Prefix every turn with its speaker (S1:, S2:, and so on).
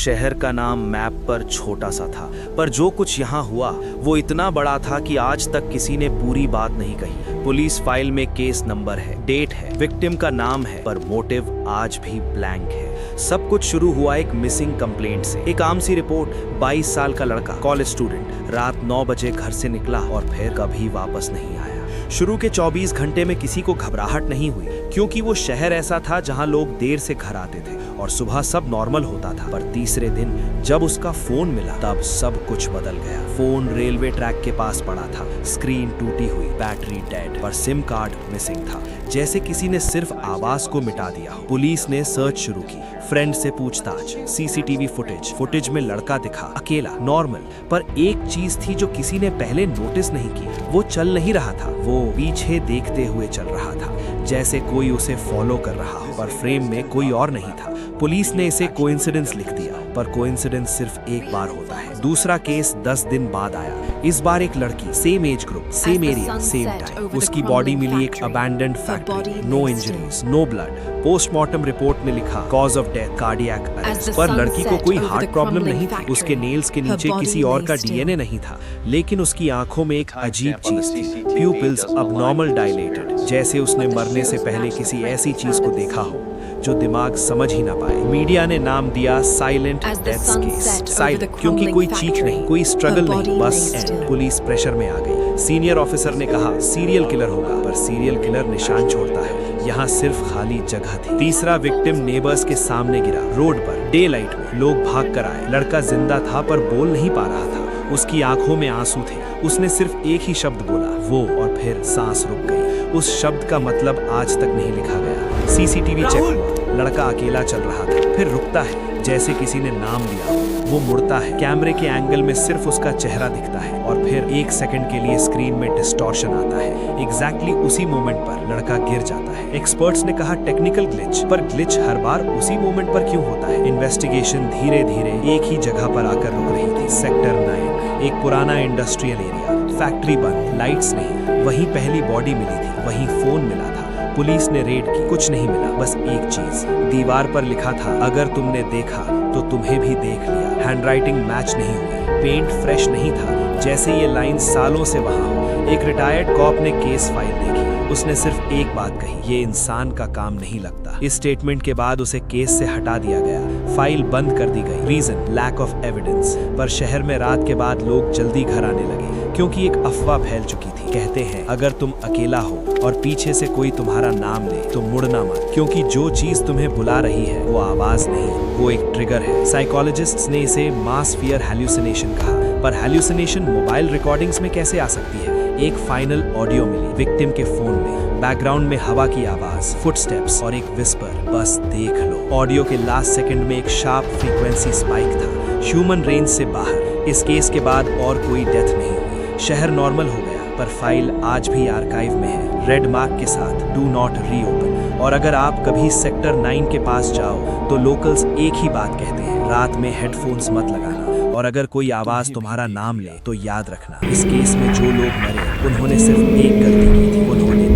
S1: शहर का नाम मैप पर छोटा सा था, पर जो कुछ यहाँ हुआ वो इतना बड़ा था कि आज तक किसी ने पूरी बात नहीं कही। पुलिस फाइल में केस नंबर है, डेट है, विक्टिम का नाम है, पर मोटिव आज भी ब्लैंक है। सब कुछ शुरू हुआ एक मिसिंग कंप्लेंट से। एक आम सी रिपोर्ट, 22 साल का लड़का, कॉलेज स्टूडेंट, रात 9 बजे घर से निकला और फिर कभी वापस नहीं आया। शुरू के 24 घंटे में किसी को घबराहट नहीं हुई, क्योंकि वो शहर ऐसा था जहां लोग देर से घर आते थे और सुबह सब नॉर्मल होता था। पर तीसरे दिन जब उसका फोन मिला तब सब कुछ बदल गया। फोन रेलवे ट्रैक के पास पड़ा था, स्क्रीन टूटी हुई, बैटरी डेड, पर सिम कार्ड मिसिंग था, जैसे किसी ने सिर्फ आवाज को मिटा दिया हो। पुलिस ने सर्च शुरू की, फ्रेंड से पूछताछ, सीसीटीवी फुटेज में लड़का दिखा, अकेला, नॉर्मल, पर एक चीज थी जो किसी ने पहले नोटिस नहीं की, वो चल नहीं रहा था, वो पीछे देखते हुए चल रहा था, जैसे कोई उसे फॉलो कर रहा हो, पर फ्रेम में कोई और नहीं था। पुलिस ने इसे कोइंसिडेंस लिख दिया, पर कोइंसिडेंस सिर्फ एक बार होता है। दूसरा केस 10 दिन बाद आया। इस बार एक लड़की, same age group, same area, same time. उसकी बॉडी मिली एक abandoned factory, no injuries, no blood. Postmortem report में लिखा cause of death cardiac arrest, पर लड़की को कोई हार्ट प्रॉब्लम नहीं थी। उसके नेल्स के नीचे किसी और का डीएनए नहीं था, लेकिन उसकी आंखों में एक अजीब चीज थी, प्यूपिल्स अबनॉर्मल डायलेटेड, जैसे उसने मरने से पहले किसी ऐसी चीज को देखा हो जो दिमाग समझ ही ना पाए। मीडिया ने नाम दिया साइलेंट डेथ केस। साइलेंट क्योंकि कोई चीख नहीं, कोई स्ट्रगल नहीं, बस एंड। पुलिस प्रेशर में आ गई। सीनियर ऑफिसर ने कहा सीरियल किलर होगा, पर सीरियल किलर निशान छोड़ता है, यहाँ सिर्फ खाली जगह थी। तीसरा विक्टिम नेबर्स के सामने गिरा, रोड पर, डे लाइट में। लोग भाग कर आए। लड़का जिंदा था पर बोल नहीं पा रहा था, उसकी आंखों में आंसू थे। उसने सिर्फ एक ही शब्द बोला, वो, और फिर सांस रुक गई। उस शब्द का मतलब आज तक नहीं लिखा गया। सीसीटीवी चेक हुआ, लड़का अकेला चल रहा था, फिर रुकता है जैसे किसी ने नाम लिया। वो मुड़ता है, कैमरे के एंगल में सिर्फ उसका चेहरा दिखता है, और फिर 1 सेकंड के लिए स्क्रीन में डिस्टॉर्शन आता है। एग्जैक्टली उसी मोमेंट पर लड़का गिर जाता है। एक्सपर्ट्स ने कहा टेक्निकल ग्लिच, पर ग्लिच हर बार उसी मोमेंट पर क्यों होता है? इन्वेस्टिगेशन धीरे धीरे एक ही जगह पर आकर रुक रही थी, सेक्टर 9, एक पुराना इंडस्ट्रियल एरिया। फैक्ट्री बंद, लाइट्स नहीं, वहीं पहली बॉडी मिली थी, वहीं फोन मिला था। पुलिस ने रेड की, कुछ नहीं मिला, बस एक चीज, दीवार पर लिखा था अगर तुमने देखा तो तुम्हें भी देख लिया। हैंडराइटिंग मैच नहीं हुई, पेंट फ्रेश नहीं था, जैसे ये लाइन सालों से वहां हो। एक रिटायर्ड कॉप ने केस फाइल देखी, उसने सिर्फ एक बात कही, ये इंसान का काम नहीं लगता। इस स्टेटमेंट के बाद उसे केस से हटा दिया गया, फाइल बंद कर दी गई। Reason, lack of evidence. पर शहर में रात के बाद लोग जल्दी घर आने लगे, क्योंकि एक अफवाह फैल चुकी थी। कहते हैं अगर तुम अकेला हो और पीछे से कोई तुम्हारा नाम ले तो मुड़ना मत, क्योंकि जो चीज तुम्हें बुला रही है वो आवाज नहीं, वो एक ट्रिगर है। साइकोलॉजिस्ट्स ने इसे मास फियर हैल्यूसिनेशन कहा, पर हैल्यूसिनेशन मोबाइल रिकॉर्डिंग्स में कैसे आ सकती है? एक फाइनल ऑडियो मिली विक्टिम के फोन में, बैकग्राउंड में हवा की आवाज, फुटस्टेप्स और एक विस्पर, बस देख लो। ऑडियो के लास्ट सेकंड में एक शार्प फ्रीक्वेंसी स्पाइक था, ह्यूमन रेंज से बाहर। इस केस के बाद और कोई डेथ नहीं हुई, शहर नॉर्मल हो गया, पर फाइल आज भी आर्काइव में है, रेड मार्क के साथ, डू नॉट रीओपन। और अगर आप कभी सेक्टर 9 के पास जाओ तो लोकल्स एक ही बात कहते हैं, रात में हेडफोन्स मत लगाना, और अगर कोई आवाज तुम्हारा नाम ले तो याद रखना, इस केस में जो लोग मरे उन्होंने सिर्फ एक गलती की थी, उन्होंने